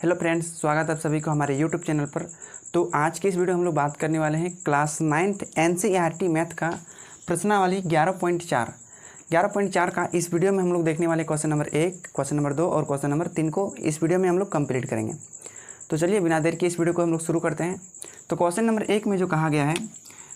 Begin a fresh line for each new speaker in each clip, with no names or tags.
Hello friends, स्वागत है आप सभी को हमारे यूट्यूब चैनल पर। तो आज की इस वीडियो में हम लोग बात करने वाले हैं क्लास 9th NCERT मैथ का प्रश्नावली 11.4 का। इस वीडियो में हम लोग देखने वाले क्वेश्चन नंबर 1, क्वेश्चन नंबर 2 और क्वेश्चन नंबर 3 को इस वीडियो में हम लोग कंप्लीट करेंगे। तो चलिए बिना देर के इस वीडियो को हम लोग शुरू करते हैं। तो क्वेश्चन नंबर 1 में जो कहा गया है,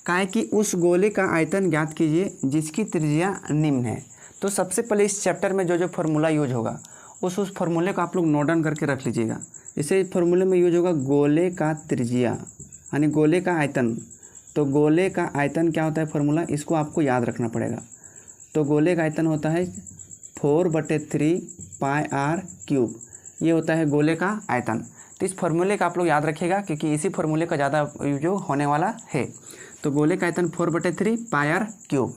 कहा है कि उस गोले का आयतन ज्ञात कीजिए जिसकी त्रिज्या निम्न है। तो सबसे पहले इस चैप्टर में जो फार्मूला यूज होगा उस फार्मूले को आप लोग नोट डाउन करके रख लीजिएगा। इसे फार्मूले में यूज होगा गोले का त्रिज्या यानी गोले का आयतन। तो गोले का आयतन क्या होता है फार्मूला, इसको आपको याद रखना पड़ेगा। तो गोले का आयतन होता है 4/3 πr³। ये होता है गोले का आयतन। तो इस फार्मूले का आप लोग याद रखिएगा क्योंकि इसी फार्मूले का ज़्यादा यूज होने वाला है। तो गोले का आयतन 4/3 πr³।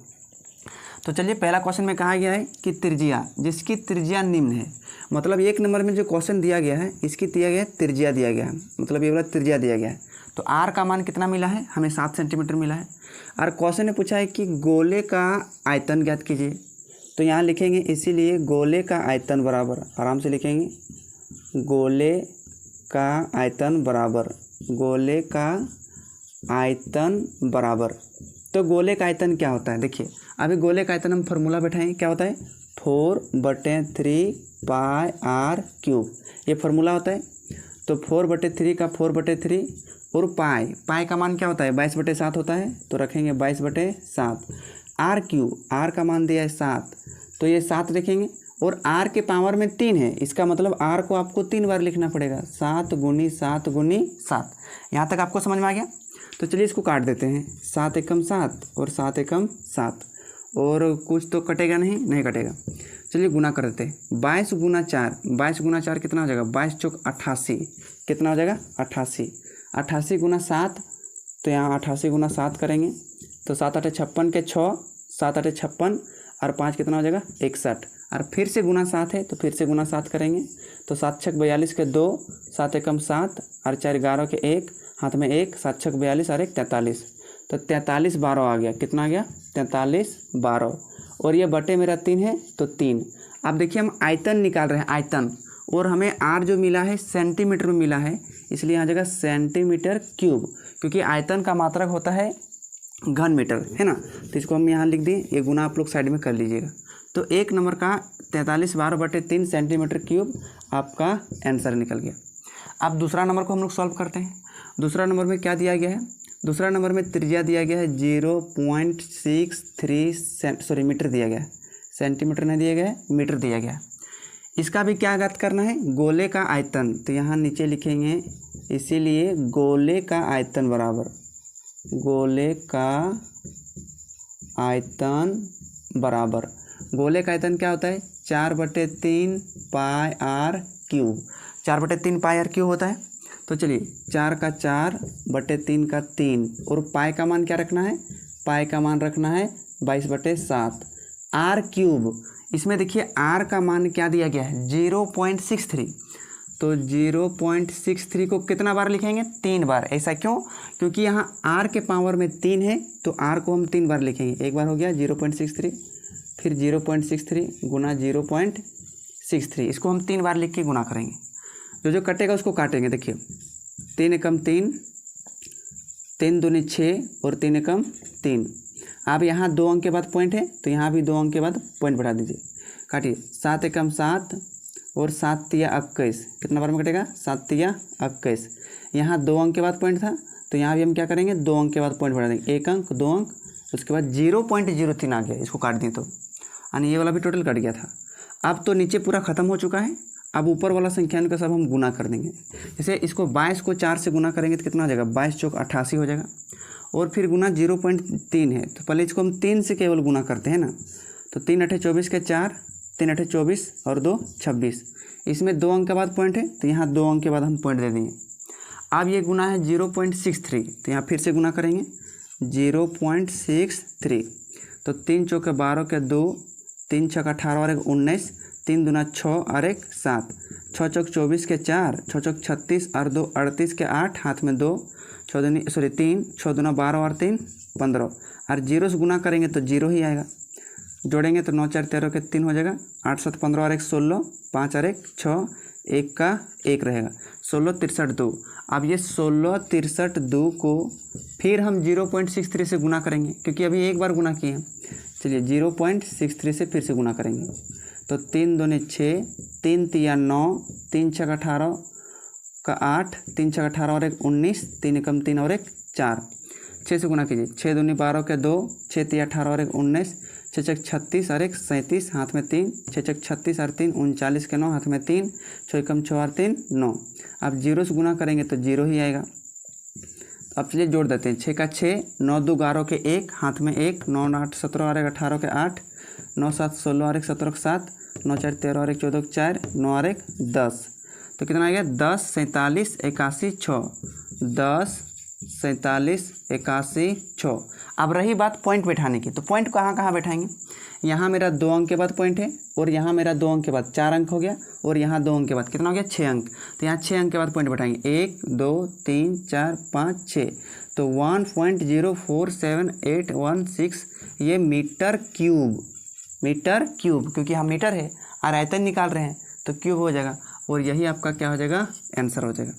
तो चलिए पहला क्वेश्चन में कहा गया है कि त्रिज्या, जिसकी त्रिज्या निम्न है। मतलब 1 नंबर में जो क्वेश्चन दिया गया है इसकी दिया गया है त्रिज्या दिया गया है, मतलब ये वाला त्रिज्या दिया गया है। तो आर का मान कितना मिला है, हमें 7 सेंटीमीटर मिला है। और क्वेश्चन ने पूछा है कि गोले का आयतन ज्ञात कीजिए। तो यहाँ लिखेंगे इसीलिए गोले का आयतन बराबर, आराम से लिखेंगे गोले का आयतन बराबर, गोले का आयतन बराबर। तो गोले का आयतन क्या होता है, देखिए अभी गोले का आयतन हम फार्मूला बैठाएंगे, क्या होता है 4/3 πr³। ये फार्मूला होता है। तो 4/3 का 4/3 और पाई का मान क्या होता है 22/7 होता है। तो रखेंगे 22/7। r³ का मान दिया है 7, तो ये 7 लिखेंगे। और r के पावर में 3 है, इसका मतलब r को आपको 3 बार लिखना पड़ेगा, 7 × 7 × 7। यहाँ तक आपको समझ में आ गया। तो चलिए इसको काट देते हैं, 7 एकम 7 और 7 एकम 7, और कुछ तो कटेगा नहीं कटेगा। चलिए गुना कर देते हैं, 22 × 4, 22 × 4 कितना हो जाएगा 22 × 88, कितना हो जाएगा 88। 88 × 7, तो यहाँ 88 × 7 करेंगे तो 7 8 56 के 6, 7 8 56 और 5 कितना हो जाएगा 61। और फिर से गुना 7 है तो फिर से गुना 7 करेंगे तो 7 6 42 के 2, 7 एकम 7 और 4 11 के 1, हाथ में 1, 7 6 42 और 1 43। तो 43 12 आ गया, कितना आ गया 43 12। और ये बटे मेरा 3 है तो 3। अब देखिए हम आयतन निकाल रहे हैं, आयतन, और हमें आर जो मिला है सेंटीमीटर में मिला है, इसलिए यहाँ जगह सेंटीमीटर क्यूब, क्योंकि आयतन का मात्रक होता है घन मीटर, है ना। तो इसको हम यहाँ लिख दें, ये गुना आप लोग साइड में कर लीजिएगा। तो 1 नंबर का 43 12/3 सेंटीमीटर क्यूब आपका आंसर निकल गया। अब दूसरा नंबर को हम लोग सॉल्व करते हैं। दूसरा नंबर में क्या दिया गया है, दूसरा नंबर में त्रिज्या दिया गया है 0.63 मीटर दिया गया है, सेंटीमीटर नहीं दिया गया है, मीटर दिया गया है। इसका भी क्या ज्ञात करना है, गोले का आयतन। तो यहाँ नीचे लिखेंगे इसीलिए गोले का आयतन बराबर, गोले का आयतन बराबर, गोले का आयतन क्या होता है 4/3 πr³। 4/3 πr³ होता है। तो चलिए 4 का 4/3 का 3, और पाई का मान क्या रखना है, पाई का मान रखना है 22/7। r³, इसमें देखिए r का मान क्या दिया गया है 0.63। तो 0.63 को कितना बार लिखेंगे 3 बार। ऐसा क्यों, क्योंकि यहाँ r के पावर में 3 है तो r को हम 3 बार लिखेंगे। एक बार हो गया 0.63, फिर 0.63 गुना 0.63, इसको हम 3 बार लिख के गुना करेंगे। जो कटेगा उसको काटेंगे। देखिए 3 एकम 3, 3 दूनी 6 और 3 एकम 3। अब यहाँ 2 अंक के बाद पॉइंट है तो यहाँ भी 2 अंक के बाद पॉइंट बढ़ा दीजिए। काटिए 7 एकम 7 और 7 तिया 21, कितना बार में कटेगा 7 तिया 21। यहाँ 2 अंक के बाद पॉइंट था तो यहाँ भी हम क्या करेंगे 2 अंक के बाद पॉइंट बढ़ा देंगे, 1 अंक 2 अंक, उसके बाद 0.03 आ गया, इसको काट दिए तो, यानी ये वाला भी टोटल कट गया था। अब तो नीचे पूरा ख़त्म हो चुका है। अब ऊपर वाला संख्यान का सब हम गुना कर देंगे। जैसे इसको 22 को 4 से गुना करेंगे तो कितना हो जाएगा 22 चौक 88 हो जाएगा, और फिर गुना 0.3 है तो पहले इसको हम 3 से केवल गुना करते हैं ना। तो 3 8 24 के 4, 3 8 24 और 2 26। इसमें 2 अंक के बाद पॉइंट है तो यहाँ 2 अंक के बाद हम पॉइंट दे देंगे। अब ये गुना है 0.63 तो यहाँ फिर से गुना करेंगे 0.63। तो 3 चौक 12 के 2, 3 छक 18 और 1 19, 3 दूना 6 और 1 7, 6 चौक 24 के 4, 6 चौक 36 और 2 38 के 8, हाथ में 2, 3 6 दूना 12 और 3 15, और 0 से गुना करेंगे तो 0 ही आएगा। जोड़ेंगे तो 9 4 13 के 3 हो जाएगा, 8 7 15 और 1 16, 5 और 1 6, 1 का 1 रहेगा, 16 63 2। अब ये 16 63 2 को फिर हम 0.63 से गुना करेंगे, क्योंकि अभी एक बार गुना किए हैं। चलिए 0.63 से फिर से गुना करेंगे, तो 3 दूनी 6, 3 तिया 9, 3 छक 18 का 8, 3 छक 18 और 1 19, 3 एकम 3 और 1 4। 6 से गुना कीजिए, 6 दूनी 12 के 2, 6 तिया 18 और 1 19, 6 छक 36 और 1 37, हाथ में 3, 6 छक 36 और 3 39 के 9, हाथ में 3, 6 एकम 6 और 3 9। अब 0 से गुना करेंगे तो 0 ही आएगा। अब चलिए जोड़ देते हैं, 6 का 6, 9 2 11 के 1, हाथ में 1, 9 8 17 और 1 18 के 8, 9 7 16 और 1 17 के 7, 9 4 13 और 1 14 के 4, 9 और 1 10। तो कितना आ गया 10 47 81 6, 10 47 81 6। अब रही बात पॉइंट बैठाने की, तो पॉइंट कहाँ कहाँ बैठाएंगे। यहाँ मेरा 2 अंक के बाद पॉइंट है, और यहाँ मेरा 2 अंक के बाद 4 अंक हो गया, और यहाँ 2 अंक के बाद कितना हो गया 6 अंक। तो यहाँ 6 अंक के बाद पॉइंट बैठाएंगे, 1 2 3 4 5 6। तो 1.04781 ये मीटर क्यूब, क्योंकि हम मीटर है और आयतन निकाल रहे हैं तो क्यूब हो जाएगा, और यही आपका क्या हो जाएगा आंसर हो जाएगा।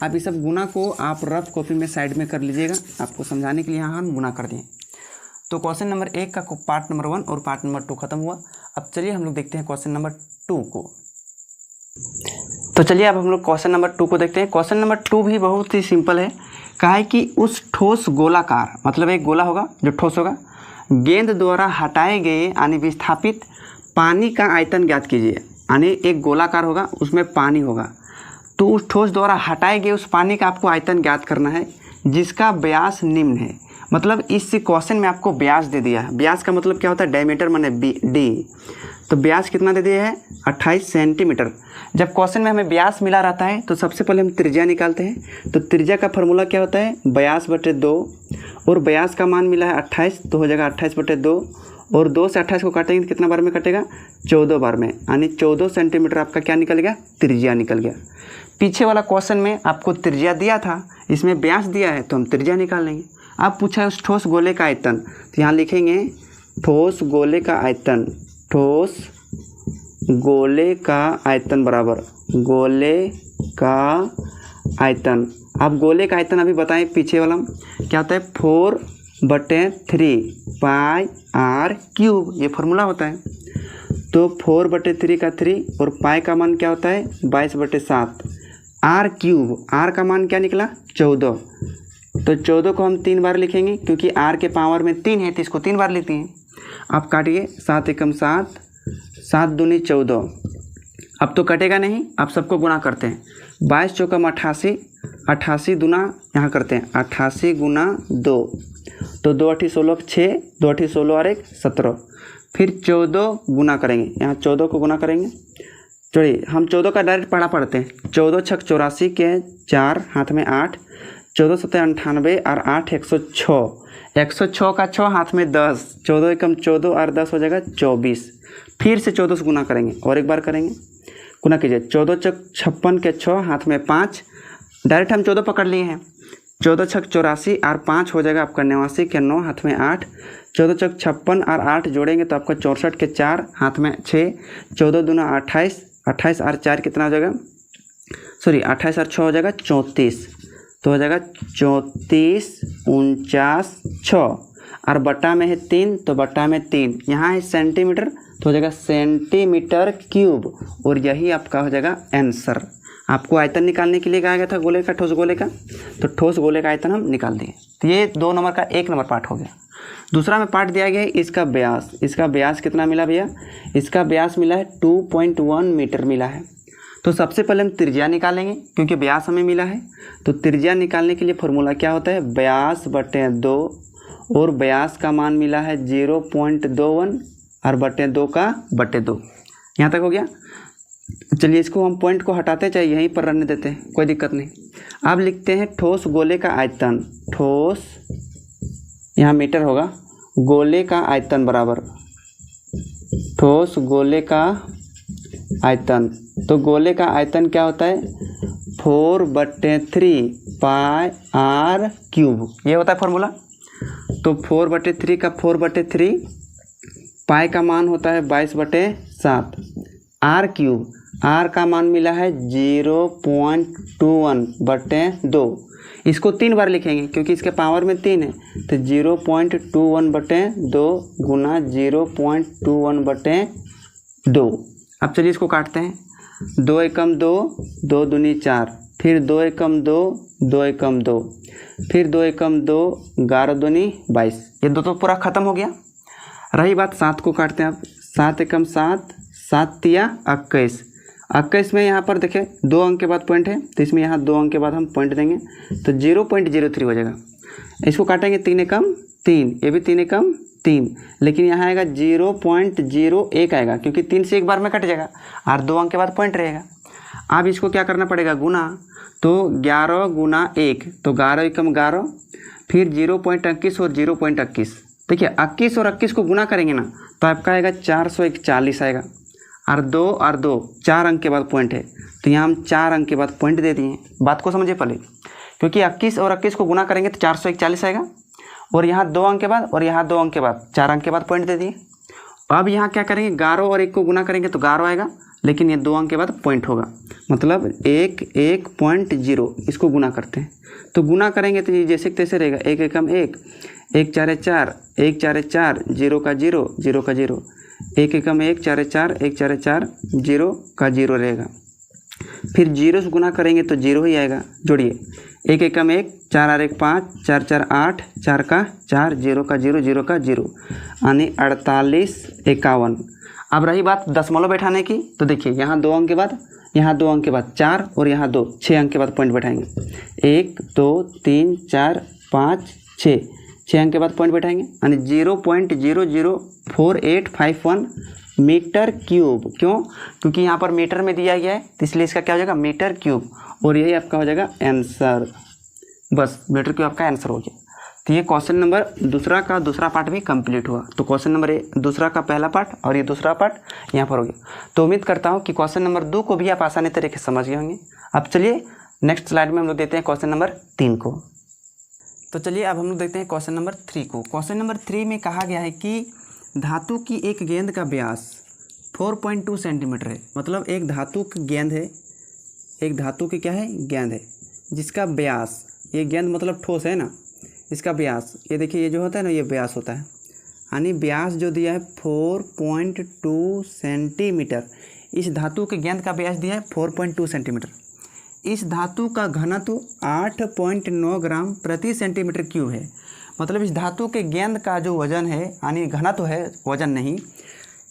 आप इस सब गुना को आप रफ कॉपी में साइड में कर लीजिएगा, आपको समझाने के लिए यहाँ हम गुना कर दिए। तो क्वेश्चन नंबर 1 का पार्ट नंबर 1 और पार्ट नंबर 2 खत्म हुआ। अब चलिए हम लोग देखते हैं क्वेश्चन नंबर 2 को। तो चलिए अब हम लोग क्वेश्चन नंबर 2 को देखते हैं। क्वेश्चन नंबर 2 भी बहुत ही सिंपल है। कहा है कि उस ठोस गोलाकार, मतलब एक गोला होगा जो ठोस होगा, गेंद द्वारा हटाए गए यानी विस्थापित पानी का आयतन ज्ञात कीजिए। यानी एक गोलाकार होगा, उसमें पानी होगा, तो उस ठोस द्वारा हटाए गए उस पानी का आपको आयतन ज्ञात करना है, जिसका व्यास निम्न है। मतलब इस क्वेश्चन में आपको व्यास दे दिया है। व्यास का मतलब क्या होता है, डायमीटर माने डी। तो व्यास कितना दे दिया है 28 सेंटीमीटर। जब क्वेश्चन में हमें व्यास मिला रहता है तो सबसे पहले हम त्रिज्या निकालते हैं। तो त्रिज्या का फॉर्मूला क्या होता है, व्यास बटे 2, और व्यास का मान मिला है 28, तो हो जाएगा 28 बटे 2, और 2 से 28 को काटेंगे तो कितना बार में कटेगा 14 बार में, यानी 14 सेंटीमीटर आपका क्या निकल गया, त्रिज्या निकल गया। पीछे वाला क्वेश्चन में आपको त्रिज्या दिया था, इसमें व्यास दिया है तो हम त्रिज्या निकाल लेंगे। अब पूछा है उस ठोस गोले का आयतन, तो यहाँ लिखेंगे ठोस गोले का आयतन, ठोस गोले का आयतन बराबर गोले का आयतन। अब गोले का आयतन अभी बताएं, पीछे वाला क्या होता है 4/3 पाई आर क्यूब, ये फार्मूला होता है। तो 4/3 का 3 और पाई का मान क्या होता है 22/7, आर क्यूब, आर का मान क्या निकला 14। तो 14 को हम 3 बार लिखेंगे, क्योंकि आर के पावर में 3 है तो इसको 3 बार लिखते हैं। आप काटिए, 7 एकम 7, 7 दूनी 14। अब तो कटेगा नहीं, आप सबको गुना करते हैं। 22 चौकम 88, 88 गुना यहाँ करते हैं 88 गुना 2, तो 2 8 16 6, 2 8 16 और 1 17। फिर 14 गुना करेंगे, यहाँ 14 को गुना करेंगे। चलिए हम 14 का डायरेक्ट पढ़ते हैं। 14 छक 84 के 4, हाथ में 8, 14 7 98 और 8 106, 106 का 6, हाथ में 10, 14 एकम 14 और 10 हो जाएगा 24। फिर से 14 से गुना करेंगे और एक बार करेंगे, गुना कीजिए। 14 छक 56 के 6, हाथ में 5, डायरेक्ट हम 14 पकड़ लिए हैं। 14 छक 84 और 5 हो जाएगा आपका 89 के 9, हाथ में 8, 14 छक 56 और 8 जोड़ेंगे तो आपका 64 के 4, हाथ में 6, 14 दूना 28, 28 और 4 कितना हो जाएगा, सॉरी 28 और 6 हो जाएगा 34, तो हो जाएगा 34 49 6, और बटा में है 3 तो बटा में 3, यहाँ है सेंटीमीटर तो हो जाएगा सेंटीमीटर क्यूब, और यही आपका हो जाएगा आंसर। आपको आयतन निकालने के लिए कहा गया था गोले का, ठोस गोले का, तो ठोस गोले का आयतन हम निकाल दिए। तो ये 2 नंबर का 1 नंबर पार्ट हो गया। दूसरा में पार्ट दिया गया है इसका व्यास। इसका व्यास कितना मिला भैया, इसका व्यास मिला है 2.1 मीटर मिला है। तो सबसे पहले हम त्रिज्या निकालेंगे, क्योंकि व्यास हमें मिला है। तो त्रिज्या निकालने के लिए फॉर्मूला क्या होता है, व्यास बटे 2, और व्यास का मान मिला है 0.21 और बटे 2 का बटे 2। यहाँ तक हो गया। चलिए इसको हम पॉइंट को हटाते चाहिए, यहीं पर रहने देते हैं, कोई दिक्कत नहीं। अब लिखते हैं ठोस गोले का आयतन, ठोस यहाँ मीटर होगा, गोले का आयतन बराबर ठोस गोले का आयतन। तो गोले का आयतन क्या होता है 4/3 पाई आर क्यूब, ये होता है फॉर्मूला। तो 4/3 का 4/3, पाई का मान होता है 22/7, आर क्यूब। आर का मान मिला है 0.21/2। इसको 3 बार लिखेंगे क्योंकि इसके पावर में 3 है, तो 0.21/2 गुना 0.21/2। अब चलिए इसको काटते हैं। 2 एकम 2, 2 दूनी 4, फिर 2 एकम 2, 2 एकम 2, फिर 2 एकम 2, 11 दूनी 22। ये 2 तो पूरा ख़त्म हो गया। रही बात 7 को काटते हैं अब। 7 एकम 7, 7 तिया 21। 21 में यहाँ पर देखें 2 अंक के बाद पॉइंट है, तो इसमें यहाँ 2 अंक के बाद हम पॉइंट देंगे तो 0.03 हो जाएगा। इसको काटेंगे 3 एकम 3, ये भी 3 एकम 3, लेकिन यहाँ आएगा 0.01 आएगा क्योंकि 3 से एक बार में कट जाएगा और 2 अंक के बाद पॉइंट रहेगा। अब इसको क्या करना पड़ेगा, गुना। तो 11 गुना 1, तो 11 एकम 11, फिर 0.21 और 0.21। देखिए 21 और 21 को गुना करेंगे ना तो आपका आएगा 441 आएगा। और 2 4 अंक के बाद पॉइंट है, तो यहाँ हम 4 अंक के बाद पॉइंट दे दिए। बात को समझिए पहले, क्योंकि 21 और 21 को गुना करेंगे तो 441 आएगा, और यहाँ 2 अंक के बाद और यहाँ 2 अंक के बाद 4 अंक के बाद पॉइंट दे दिए। अब यहाँ क्या करेंगे, 11 और 1 को गुना करेंगे तो 11 आएगा, लेकिन ये 2 अंक के बाद पॉइंट होगा, मतलब 1.0 इसको गुना करते हैं। तो गुना करेंगे तो ये जैसे तैसे रहेगा। 1 एकम 1, 1 4 4, 1 4 4, 0 का 0, 0 का 0, 1 एकम 1 4 4, 1 4 4, 0 का 0 रहेगा। फिर 0 से गुना करेंगे तो 0 ही आएगा। जोड़िए 1 एकम 1, 4 और 1 5, 4 4 8, 4 का 4, 0 का 0, 0 का 0, यानी 48 51। अब रही बात दशमलव बैठाने की, तो देखिए यहाँ 2 अंक के बाद, यहाँ 2 अंक के बाद 4 और यहाँ 2, 6 अंक के बाद पॉइंट बैठाएंगे। 1 2 3 4 5 6, 6 अंक के बाद पॉइंट बैठाएंगे, यानी 0.004851 मीटर क्यूब। क्यों? क्योंकि यहाँ पर मीटर में दिया गया है, तो इसलिए इसका क्या हो जाएगा, मीटर क्यूब, और यही आपका हो जाएगा आंसर। बस मीटर क्यूब आपका आंसर हो गया। तो ये क्वेश्चन नंबर दूसरा का दूसरा पार्ट भी कंप्लीट हुआ। तो क्वेश्चन नंबर दूसरा का पहला पार्ट और ये दूसरा पार्ट यहाँ पर हो गया। तो उम्मीद करता हूँ कि क्वेश्चन नंबर 2 को भी आप आसानी तरीके से समझ गए होंगे। अब चलिए नेक्स्ट स्लाइड में हम लोग देते हैं क्वेश्चन नंबर 3 को। तो चलिए अब हम लोग देखते हैं क्वेश्चन नंबर 3 को। क्वेश्चन नंबर 3 में कहा गया है कि धातु की एक गेंद का व्यास 4.2 सेंटीमीटर है। मतलब एक धातु की गेंद है, एक धातु की क्या है, गेंद है, जिसका व्यास, ये गेंद मतलब ठोस है ना, इसका व्यास, ये देखिए ये जो होता है ना, ये व्यास होता है, यानी व्यास जो दिया है 4.2 सेंटीमीटर। इस धातु के गेंद का व्यास दिया है 4.2 सेंटीमीटर। इस धातु का घनत्व 8.9 ग्राम प्रति सेंटीमीटर क्यूब है। मतलब इस धातु के गेंद का जो वजन है, यानी घनत्व है, वजन नहीं,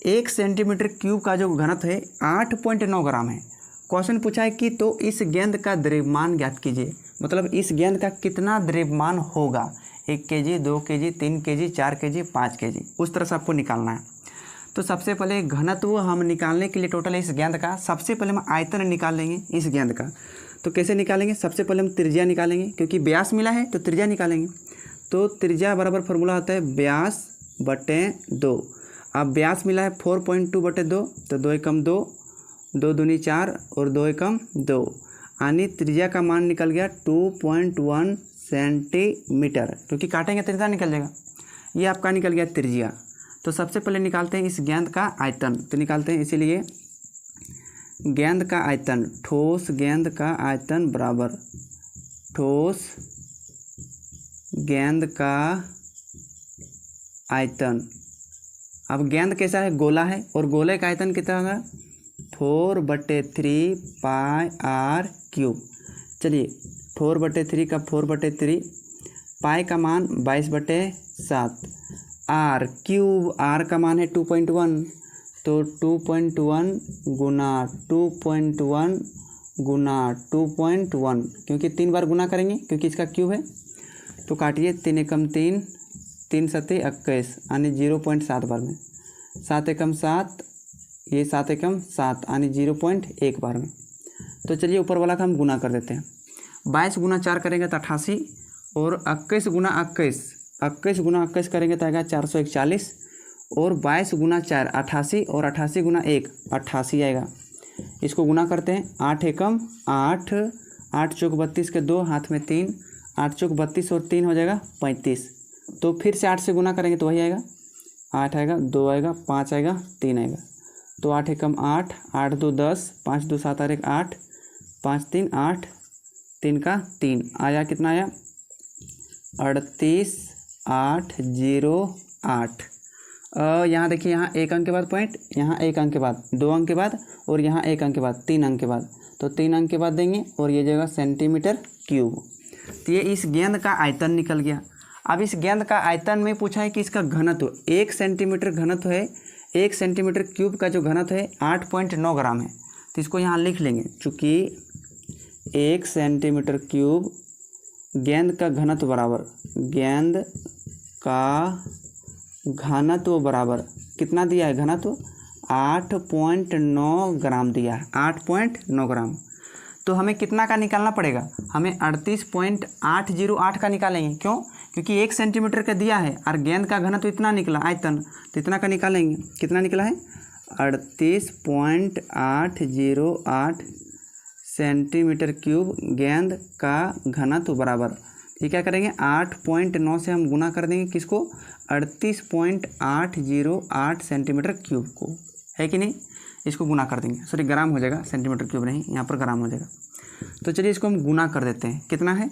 1 सेंटीमीटर क्यूब का जो घनत्व है 8.9 ग्राम है। क्वेश्चन पूछा है कि तो इस गेंद का द्रव्यमान ज्ञात कीजिए। मतलब इस गेंद का कितना द्रव्यमान होगा, 1 kg, 2 kg, 3 kg, 4 kg, 5 kg, उस तरह से आपको निकालना है। तो सबसे पहले घनत्व हम निकालने के लिए टोटल इस गेंद का, सबसे पहले हम आयतन निकाल लेंगे इस गेंद का। तो कैसे निकालेंगे, सबसे पहले हम त्रिज्या निकालेंगे, क्योंकि व्यास मिला है तो त्रिज्या निकालेंगे। तो त्रिज्या बराबर फार्मूला होता है व्यास बटे 2। अब व्यास मिला है 4.2/2, तो 2 एकम 2, 2 दूनी 4 और 2 एकम 2, यानी त्रिज्या का मान निकल गया 2.1 सेंटीमीटर, क्योंकि काटेंगे त्रिज्या निकल जाएगा। ये आपका निकल गया त्रिज्या। तो सबसे पहले निकालते हैं इस गेंद का आयतन। तो निकालते हैं, इसीलिए गेंद का आयतन, ठोस गेंद का आयतन बराबर ठोस गेंद का आयतन। अब गेंद कैसा है, गोला है, और गोले का आयतन कितना होगा, 4/3 पाई r क्यूब। चलिए 4/3 का 4/3, पाई का मान 22/7, r क्यूब, r का मान है 2.1, तो 2.1 गुना 2.1 गुना 2.1, क्योंकि 3 बार गुना करेंगे क्योंकि इसका क्यूब है। तो काटिए, 3 एकम 3, 3 सत्ते 21, यानी 0.7 बार में, 7 एकम 7, ये 7 एकम 7, यानी 0.1 बार में। तो चलिए ऊपर वाला का हम गुना कर देते हैं। 22 गुना 4 करेंगे तो 88, और 21 गुना 21, 21 गुना 21 करेंगे तो आएगा 441, और 22 गुना 4 88, और 88 गुना 1 88 आएगा। इसको गुना करते हैं, 8 एकम 8, 8 चौक 32 के 2, हाथ में 3, 8 चौक 32 और 3 हो जाएगा 35। तो फिर से 8 से गुना करेंगे तो वही आएगा, 8 आएगा, 2 आएगा, 5 आएगा, 3 आएगा। तो 8 एकम 8, 8 2 10, 5 2 7 और 1 8, 5 3 8, 3 का 3 आया, कितना आया 38,808। यहाँ देखिए, यहाँ 1 अंक के बाद पॉइंट, यहाँ 1 अंक के बाद, 2 अंक के बाद और यहाँ 1 अंक के बाद, 3 अंक के बाद, तो 3 अंक के बाद देंगे और ये जगह सेंटीमीटर क्यूब। तो ये इस गेंद का आयतन निकल गया। अब इस गेंद का आयतन में पूछा है कि इसका घनत्व 1 सेंटीमीटर घनत्व है, 1 सेंटीमीटर क्यूब का जो घनत्व है 8.9 ग्राम है। तो इसको यहाँ लिख लेंगे, चूँकि 1 सेंटीमीटर क्यूब गेंद का घनत्व बराबर, गेंद का घनत्व बराबर कितना दिया है, घनत्व 8.9 ग्राम दिया है, 8.9 ग्राम। तो हमें कितना का निकालना पड़ेगा, हमें 38.808 का निकालेंगे। क्यों? क्योंकि 1 सेंटीमीटर का दिया है और गेंद का घनत्व इतना निकला, आयतन, तो इतना का निकालेंगे। कितना निकला है 38.808 सेंटीमीटर क्यूब गेंद का घनत्व बराबर, ये क्या करेंगे 8.9 से हम गुना कर देंगे किसको, 38.808 सेंटीमीटर क्यूब को, है कि नहीं। इसको गुना कर देंगे, सॉरी ग्राम हो जाएगा, सेंटीमीटर क्यूब नहीं, यहाँ पर ग्राम हो जाएगा। तो चलिए इसको हम गुना कर देते हैं, कितना है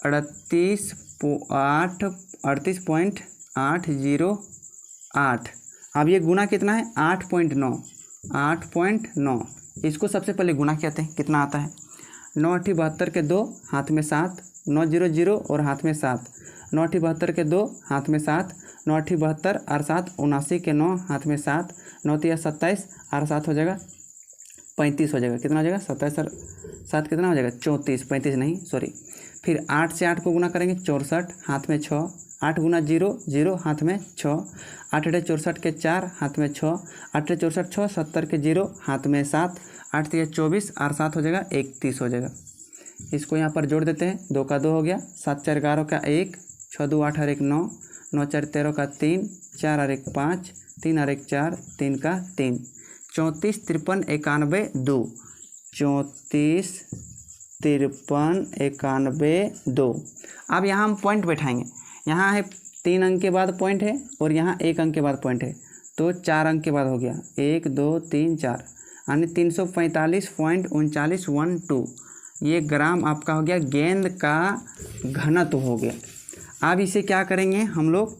38.808। अब ये गुना कितना है 8.9, इसको सबसे पहले गुना कहते हैं। कितना आता है 9 8 72 के 2 हाथ में 7, 9 0 0 और हाथ में 7, 9 8 72 के 2 हाथ में 7, 9 8 72 और 7 79 के 9 हाथ में 7, 9 3 27 और 7 हो जाएगा 35 हो जाएगा। कितना हो जाएगा 27 और 7 कितना हो जाएगा 34, 35 नहीं सॉरी। फिर 8 से 8 को गुना करेंगे 64, हाथ में 6, 8 गुना 0 0 हाथ में 6, 8 8 64 के 4 हाथ में 6, 8 64 6 70 के 0 हाथ में 7, 8 3 24 और 7 हो जाएगा 31 हो जाएगा। इसको यहाँ पर जोड़ देते हैं, 2 का 2 हो गया, 7 4 11 का 1, 6 2 8 और 1 9, 9 4 13 का 3, 4 और 1 5, 3 और 1 4, 3 का 3, 34 53 91 2, 34 53 91 2। अब यहाँ हम पॉइंट बैठाएंगे, यहाँ है 3 अंक के बाद पॉइंट है और यहाँ 1 अंक के बाद पॉइंट है, तो 4 अंक के बाद हो गया 1 2 3 4, यानी 345.3912 ये ग्राम आपका हो गया, गेंद का घनत्व हो गया। अब इसे क्या करेंगे हम लोग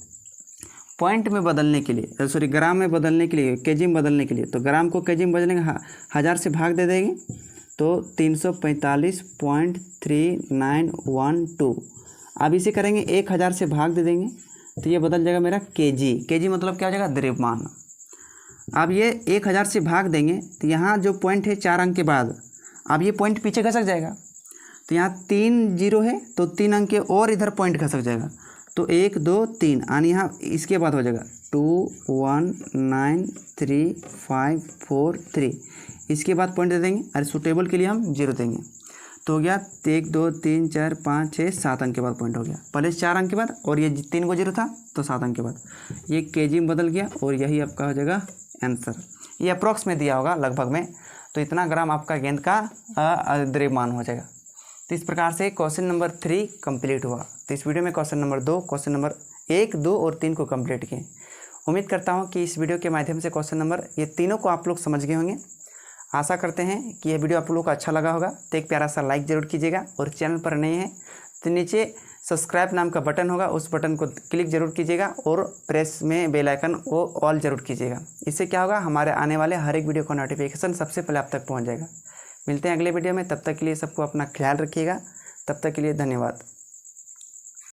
पॉइंट में बदलने के लिए, सॉरी ग्राम में बदलने के लिए, केजी में बदलने के लिए, तो ग्राम को केजी में बदलेंगे, 1000 से भाग दे देंगे तो 345.3912। अब इसे करेंगे 1000 से भाग दे देंगे तो ये बदल जाएगा मेरा केजी। केजी मतलब क्या हो जाएगा द्रव्यमान। अब ये 1000 से भाग देंगे तो यहाँ जो पॉइंट है 4 अंक के बाद, अब ये पॉइंट पीछे खसक जाएगा, तो यहाँ 3 0 है तो 3 अंक के और इधर पॉइंट खसक जाएगा, तो 1 2 3 यानी यहाँ इसके बाद हो जाएगा 2 1 9 3 5 4 3, इसके बाद पॉइंट दे देंगे और सुटेबल के लिए हम 0 देंगे, तो हो गया 1 2 3 4 5 6 7 अंक के बाद पॉइंट हो गया, पहले 4 अंक के बाद और ये 3 को 0 था तो 7 अंक के बाद ये केजी में बदल गया और यही आपका हो जाएगा आंसर। ये अप्रॉक्स में दिया होगा लगभग में, तो इतना ग्राम आपका गेंद का द्रव्यमान हो जाएगा। तो इस प्रकार से क्वेश्चन नंबर 3 कंप्लीट हुआ। तो इस वीडियो में क्वेश्चन नंबर 2, क्वेश्चन नंबर 1 2 और 3 को कंप्लीट किए। उम्मीद करता हूँ कि इस वीडियो के माध्यम से क्वेश्चन नंबर ये तीनों को आप लोग समझ गए होंगे। आशा करते हैं कि यह वीडियो आप लोगों को अच्छा लगा होगा, तो एक प्यारा सा लाइक ज़रूर कीजिएगा और चैनल पर नए हैं तो नीचे सब्सक्राइब नाम का बटन होगा, उस बटन को क्लिक जरूर कीजिएगा और प्रेस में बेल आइकन वो ऑल जरूर कीजिएगा। इससे क्या होगा, हमारे आने वाले हर एक वीडियो का नोटिफिकेशन सबसे पहले आप तक पहुंच जाएगा। मिलते हैं अगले वीडियो में, तब तक के लिए सबको अपना ख्याल रखिएगा। तब तक के लिए धन्यवाद।